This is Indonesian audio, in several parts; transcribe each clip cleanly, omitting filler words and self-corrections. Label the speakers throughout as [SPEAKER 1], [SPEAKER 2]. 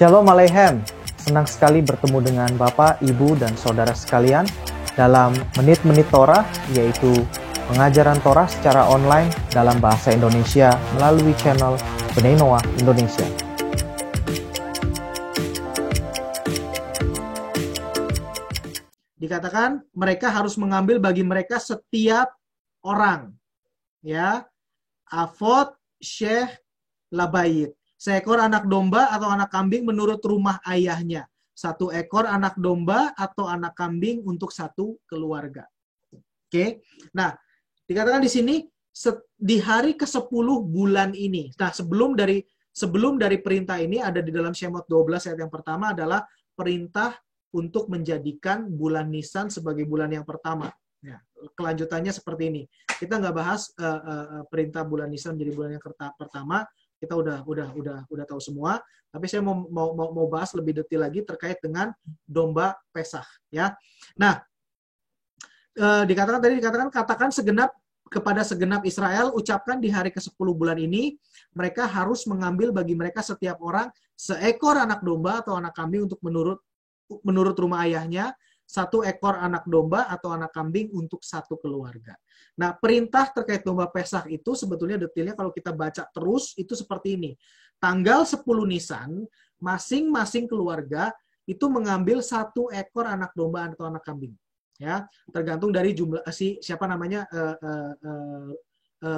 [SPEAKER 1] Shalom Aleichem, senang sekali bertemu dengan Bapak, Ibu, dan Saudara sekalian dalam Menit-Menit Torah, yaitu pengajaran Torah secara online dalam bahasa Indonesia melalui channel Bnei Noah Indonesia.
[SPEAKER 2] Dikatakan mereka harus mengambil bagi mereka setiap orang, ya, afot, syekh, labayit. Seekor anak domba atau anak kambing menurut rumah ayahnya. 1 ekor anak domba atau anak kambing untuk 1 keluarga. Oke. Nah, dikatakan di sini di hari ke-10 bulan ini. Nah, sebelum dari perintah ini ada di dalam Shemot 12 ayat yang pertama adalah perintah untuk menjadikan bulan Nisan sebagai bulan yang pertama. Ya, kelanjutannya seperti ini. Kita nggak bahas perintah bulan Nisan menjadi bulan yang pertama. Kita udah tahu semua, tapi saya mau bahas lebih detail lagi terkait dengan domba Pesach, ya. Nah, dikatakan katakan kepada segenap Israel, ucapkan di hari ke-10 bulan ini mereka harus mengambil bagi mereka setiap orang seekor anak domba atau anak kambing untuk menurut rumah ayahnya, 1 ekor anak domba atau anak kambing untuk 1 keluarga. Nah, perintah terkait domba Pesach itu sebetulnya detailnya kalau kita baca terus itu seperti ini. Tanggal 10 Nisan, masing-masing keluarga itu mengambil 1 ekor anak domba atau anak kambing. Ya, tergantung dari jumlah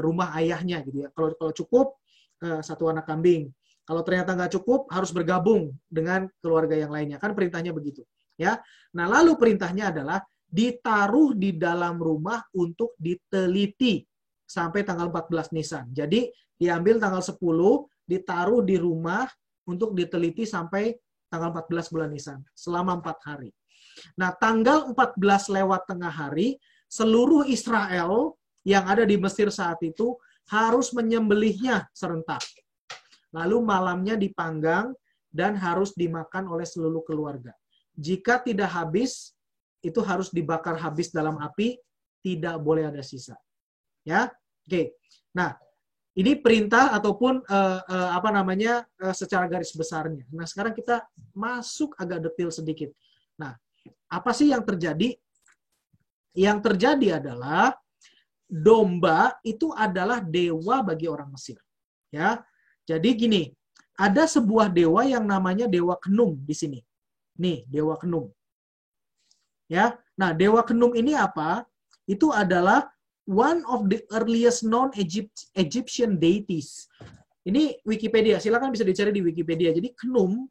[SPEAKER 2] rumah ayahnya gitu ya. Kalau cukup 1 anak kambing. Kalau ternyata nggak cukup, harus bergabung dengan keluarga yang lainnya. Kan perintahnya begitu. Ya. Nah, lalu perintahnya adalah ditaruh di dalam rumah untuk diteliti sampai tanggal 14 Nisan. Jadi, diambil tanggal 10, ditaruh di rumah untuk diteliti sampai tanggal 14 bulan Nisan. Selama 4 hari. Nah, tanggal 14 lewat tengah hari, seluruh Israel yang ada di Mesir saat itu harus menyembelihnya serentak. Lalu malamnya dipanggang dan harus dimakan oleh seluruh keluarga. Jika tidak habis, itu harus dibakar habis dalam api, tidak boleh ada sisa. Ya, oke. Nah, ini perintah ataupun secara garis besarnya. Nah, sekarang kita masuk agak detail sedikit. Nah, apa sih yang terjadi? Yang terjadi adalah domba itu adalah dewa bagi orang Mesir. Ya. Jadi gini, ada sebuah dewa yang namanya Dewa Khnum di sini. Nih, Dewa Khnum. Ya. Nah, Dewa Khnum ini apa? Itu adalah one of the earliest known Egyptian deities. Ini Wikipedia, silakan bisa dicari di Wikipedia. Jadi Khnum,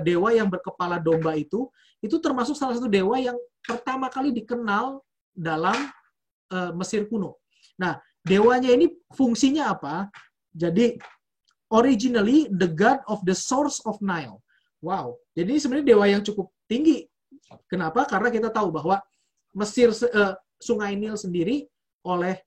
[SPEAKER 2] dewa yang berkepala domba itu termasuk salah satu dewa yang pertama kali dikenal dalam Mesir kuno. Nah, dewanya ini fungsinya apa? Jadi originally the god of the source of Nile. Wow. Jadi ini sebenarnya dewa yang cukup tinggi. Kenapa? Karena kita tahu bahwa Mesir, Sungai Nil sendiri oleh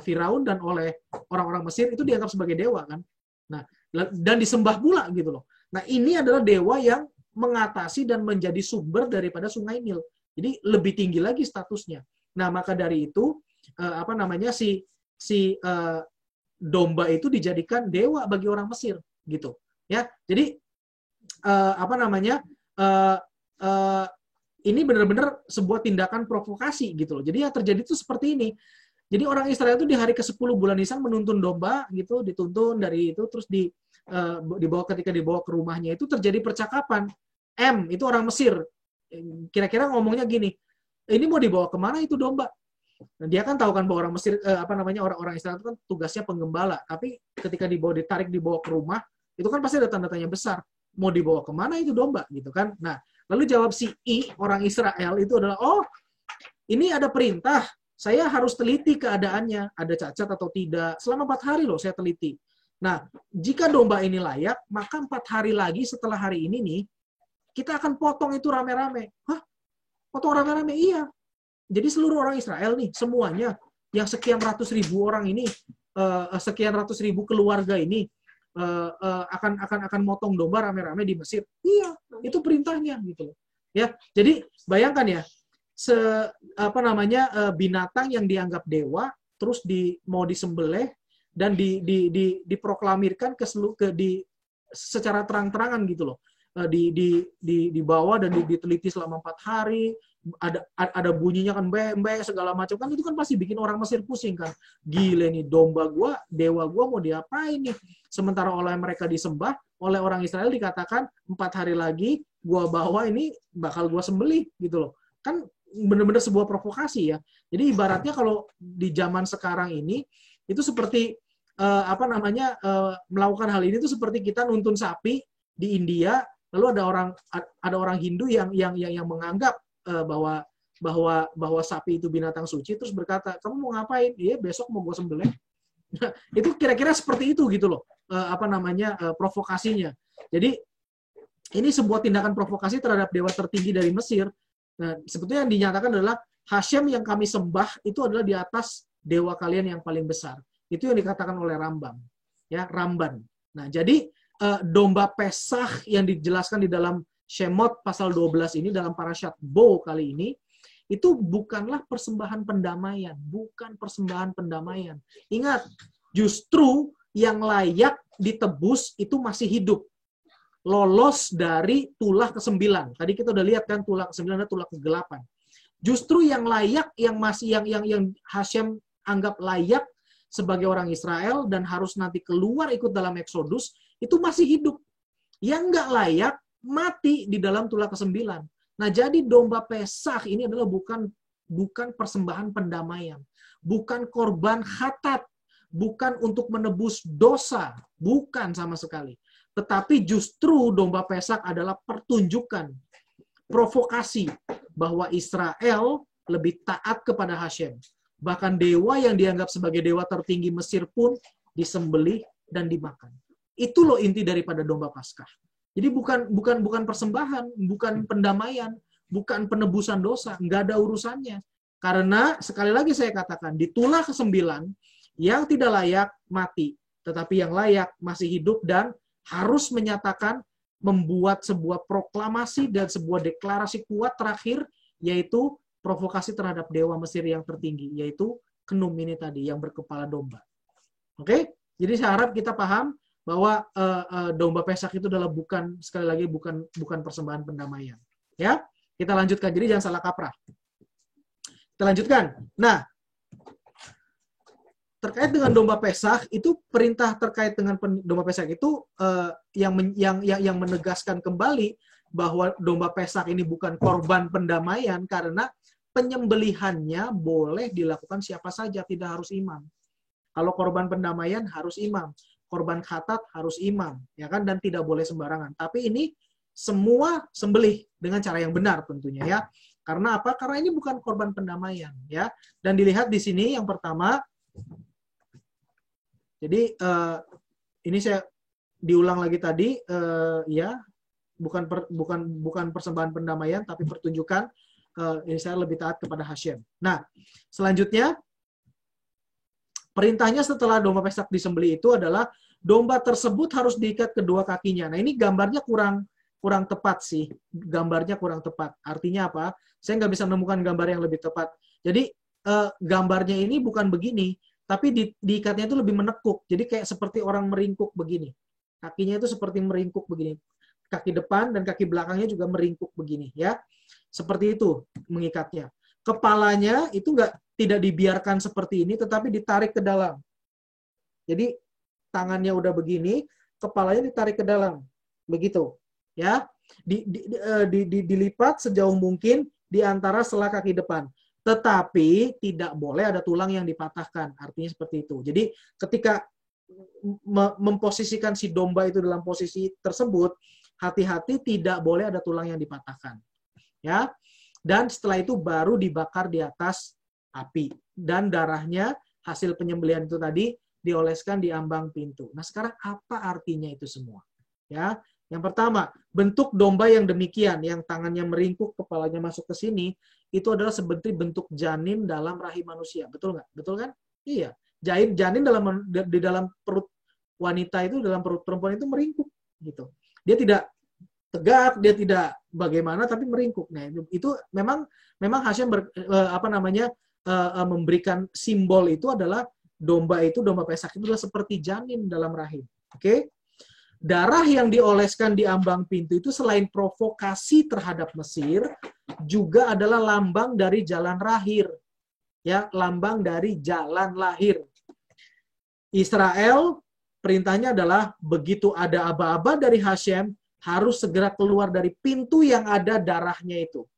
[SPEAKER 2] Firaun dan oleh orang-orang Mesir itu dianggap sebagai dewa kan. Nah, dan disembah pula gitu loh. Nah, ini adalah dewa yang mengatasi dan menjadi sumber daripada Sungai Nil. Jadi lebih tinggi lagi statusnya. Nah, maka dari itu domba itu dijadikan dewa bagi orang Mesir gitu ya. Jadi ini benar-benar sebuah tindakan provokasi gitu loh. Jadi yang terjadi itu seperti ini. Jadi orang Israel itu di hari ke-10 bulan Nisan menuntun domba gitu, dituntun dari itu terus ketika dibawa ke rumahnya itu terjadi percakapan. M itu orang Mesir. Kira-kira ngomongnya gini, ini mau dibawa kemana itu domba? Nah, dia kan tahu kan bahwa orang Mesir orang-orang Israel itu kan tugasnya penggembala, tapi ketika ditarik dibawa ke rumah, itu kan pasti ada tanda tanya besar. Mau dibawa kemana itu domba gitu kan? Nah, lalu jawab si I, orang Israel itu adalah, oh, ini ada perintah, saya harus teliti keadaannya, ada cacat atau tidak. Selama 4 hari loh saya teliti. Nah, jika domba ini layak, maka 4 hari lagi setelah hari ini nih, kita akan potong itu rame-rame. Hah? Potong rame-rame? Iya. Jadi seluruh orang Israel nih, semuanya, yang sekian ratus ribu orang ini, sekian ratus ribu keluarga ini, akan motong domba rame-rame di Mesir. Iya, itu perintahnya gitu loh. Ya, jadi bayangkan ya, binatang yang dianggap dewa terus mau disembelih dan diproklamirkan secara terang-terangan gitu loh. Dibawa dan diteliti selama 4 hari, ada bunyinya kan mbek segala macam kan, itu kan pasti bikin orang Mesir pusing kan. Gile nih, domba gua, dewa gua mau diapain nih? Sementara oleh mereka disembah, oleh orang Israel dikatakan 4 hari lagi gua bawa ini bakal gua sembelih gitu loh. Kan benar-benar sebuah provokasi ya. Jadi ibaratnya kalau di zaman sekarang ini itu seperti melakukan hal ini itu seperti kita nuntun sapi di India. Lalu ada orang Hindu yang menganggap bahwa sapi itu binatang suci, terus berkata, kamu mau ngapain? Iya, besok mau gue sembelih. Nah, itu kira-kira seperti itu gitu loh, provokasinya. Jadi ini sebuah tindakan provokasi terhadap dewa tertinggi dari Mesir. Nah, sebetulnya yang dinyatakan adalah Hashem yang kami sembah itu adalah di atas dewa kalian yang paling besar. Itu yang dikatakan oleh Ramban. Nah, jadi domba Pesach yang dijelaskan di dalam Shemot pasal 12 ini, dalam parashat Bo kali ini, itu bukanlah persembahan pendamaian. Bukan persembahan pendamaian. Ingat, justru yang layak ditebus itu masih hidup. Lolos dari tulah ke-9. Tadi kita udah lihat kan, tulah ke-9 dan tulah ke-8. Justru yang layak, yang Hashem anggap layak sebagai orang Israel dan harus nanti keluar ikut dalam Eksodus, itu masih hidup. Yang nggak layak, mati di dalam tulah ke-9. Nah, jadi domba Pesach ini adalah bukan persembahan pendamaian. Bukan korban khatat. Bukan untuk menebus dosa. Bukan sama sekali. Tetapi justru domba Pesach adalah pertunjukan, provokasi, bahwa Israel lebih taat kepada Hashem. Bahkan dewa yang dianggap sebagai dewa tertinggi Mesir pun disembelih dan dimakan. Itu loh inti daripada domba Paskah. Jadi bukan persembahan, bukan pendamaian, bukan penebusan dosa, nggak ada urusannya. Karena sekali lagi saya katakan, di tulah ke-9 yang tidak layak mati, tetapi yang layak masih hidup dan harus menyatakan, membuat sebuah proklamasi dan sebuah deklarasi kuat terakhir, yaitu provokasi terhadap dewa Mesir yang tertinggi, yaitu Kenum ini tadi, yang berkepala domba. Oke? Jadi saya harap kita paham bahwa domba Pesach itu adalah sekali lagi bukan persembahan pendamaian. Ya, kita lanjutkan. Jadi jangan salah kaprah. Kita lanjutkan. Nah, terkait dengan domba Pesach itu, perintah terkait dengan domba Pesach itu yang menegaskan kembali bahwa domba Pesach ini bukan korban pendamaian, karena penyembelihannya boleh dilakukan siapa saja, tidak harus imam. Kalau korban pendamaian harus imam, korban khatat harus imam, ya kan, dan tidak boleh sembarangan. Tapi ini semua sembelih dengan cara yang benar tentunya ya. Karena apa? Karena ini bukan korban pendamaian ya. Dan dilihat di sini yang pertama. Jadi ini saya diulang lagi tadi ya, bukan persembahan pendamaian tapi pertunjukan ini saya lebih taat kepada Hashem. Nah, selanjutnya perintahnya setelah domba Pesach disembelih itu adalah domba tersebut harus diikat kedua kakinya. Nah, ini gambarnya kurang tepat sih. Gambarnya kurang tepat. Artinya apa? Saya nggak bisa menemukan gambar yang lebih tepat. Jadi gambarnya ini bukan begini, tapi diikatnya itu lebih menekuk. Jadi kayak seperti orang meringkuk begini. Kakinya itu seperti meringkuk begini. Kaki depan dan kaki belakangnya juga meringkuk begini ya. Seperti itu mengikatnya. Kepalanya itu tidak dibiarkan seperti ini, tetapi ditarik ke dalam. Jadi tangannya udah begini, kepalanya ditarik ke dalam. Begitu. Ya. Dilipat sejauh mungkin di antara sela kaki depan. Tetapi tidak boleh ada tulang yang dipatahkan. Artinya seperti itu. Jadi ketika memposisikan si domba itu dalam posisi tersebut, hati-hati tidak boleh ada tulang yang dipatahkan. Ya. Dan setelah itu baru dibakar di atas api. Dan darahnya hasil penyembelihan itu tadi dioleskan di ambang pintu. Nah, sekarang apa artinya itu semua? Ya. Yang pertama, bentuk domba yang demikian, yang tangannya meringkuk, kepalanya masuk ke sini, itu adalah seperti bentuk janin dalam rahim manusia. Betul nggak? Betul kan? Iya. Janin di dalam perut wanita itu, dalam perut perempuan itu meringkuk. Gitu. Dia tidak tegak, dia tidak bagaimana, tapi meringkuk. Nah, itu memang Hashem memberikan simbol itu adalah domba Pesach itu adalah seperti janin dalam rahim. Oke? darah yang dioleskan di ambang pintu itu selain provokasi terhadap Mesir, juga adalah lambang dari jalan lahir. Ya, lambang dari jalan lahir. Israel, perintahnya adalah begitu ada aba-aba dari Hashem, harus segera keluar dari pintu yang ada darahnya itu.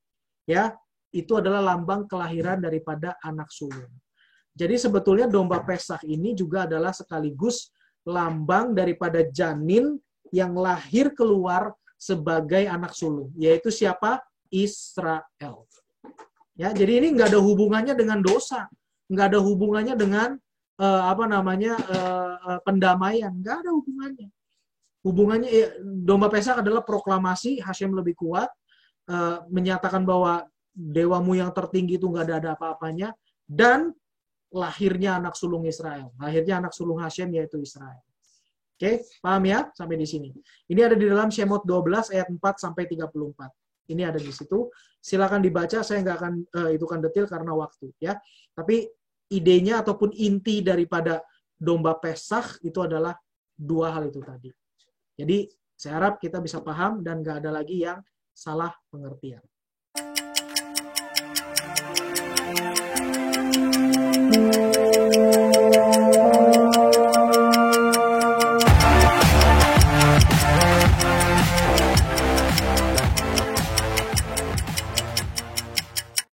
[SPEAKER 2] Ya, itu adalah lambang kelahiran daripada anak sulung. Jadi sebetulnya domba Pesach ini juga adalah sekaligus lambang daripada janin yang lahir keluar sebagai anak sulung, yaitu siapa? Israel. Ya, jadi ini nggak ada hubungannya dengan dosa, nggak ada hubungannya dengan pendamaian, nggak ada hubungannya. Hubungannya domba Pesach adalah proklamasi Hashem lebih kuat, menyatakan bahwa dewamu yang tertinggi itu nggak ada apa-apanya, dan lahirnya anak sulung Israel, lahirnya anak sulung Hashem yaitu Israel. Oke, paham ya sampai di sini. Ini ada di dalam Shemot 12 ayat 4 sampai 34. Ini ada di situ. Silakan dibaca, saya nggak akan itukan detail karena waktu ya. Tapi idenya ataupun inti daripada domba Pesach itu adalah dua hal itu tadi. Jadi saya harap kita bisa paham dan nggak ada lagi yang salah pengertian.